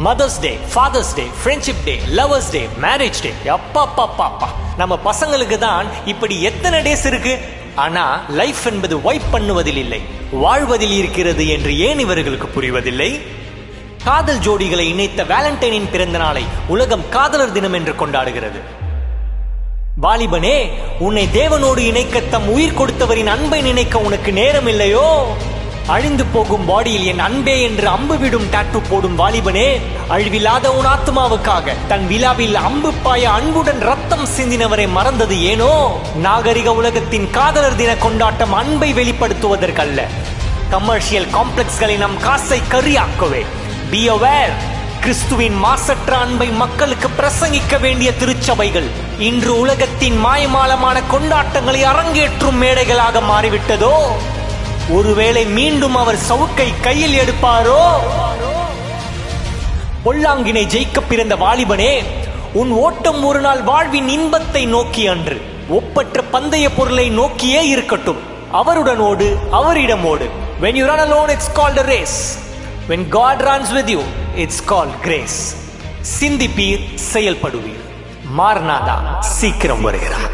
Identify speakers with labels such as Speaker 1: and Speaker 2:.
Speaker 1: Mothers day, father's day, friendship day, lovers day, marriage day, அப்பா நம்ம பசங்களுக்கு தான் இப்படி எத்தனை டேஸ் இருக்கு. ஆனா லைஃப் என்பது வைப் பண்ணுவதில் இல்லை, வாழ்வதில் இருக்கிறது என்று ஏன் இவர்களுக்கு புரிவதில்லை? காதல் ஜோடிகளை இணைத்த வேலண்டைனின் பிறந்த நாளை உலகம் காதலர் தினம் என்று கொண்டாடுகிறது. வாலிபனே, உன்னை தேவனோடு இணைக்க தம் உயிர் கொடுத்தவரின் அன்பை நினைக்க உனக்கு நேரம் இல்லையோ? அழிந்து போகும் பாடியில் என் அன்பே என்று அம்பு விடும் டாட்டூ போடும் வாலிபனே, அழிவில்லாத உன் ஆத்மாவுக்காக தன் விழாவில் அம்பு பாய அன்புடன் ரத்தம் சிந்தினவரை மறந்தது ஏனோ? நாகரிக உலகத்தின் காதலர் தின கொண்டாட்டம் அன்பை வெளிப்படுத்துவதற்கல்ல, கமர்ஷியல் காம்ப்ளெக்ஸ்களை நம் காசை கரியாக்கவே. பி அவேர், கிறிஸ்துவின் மாசற்ற அன்பை மக்களுக்கு பிரசங்கிக்க வேண்டிய திருச்சபைகள் இன்று உலகத்தின் மாயமாலமான கொண்டாட்டங்களை அரங்கேற்றும் மேடைகளாக மாறிவிட்டதோ? ஒருவேளை மீண்டும் அவர் சவுக்கை கையில் எடுப்பாரோ? பொல்லாங்கினை ஜெயிக்க பிறந்த வாலிபனே, உன் ஓட்டம் ஒரு நாள் வாழ்வின் இன்பத்தை நோக்கி அன்று, ஒப்பற்ற பந்தய பொருளை நோக்கியே இருக்கட்டும். அவருடன் ஓடு, அவரிடம் ஓடு. When you run alone, it's called a race. When God runs with you, it's called grace. சிந்திப்பீர், செயல்படுவீர். மார்நாதா சீக்கிரம் வருகிறார்.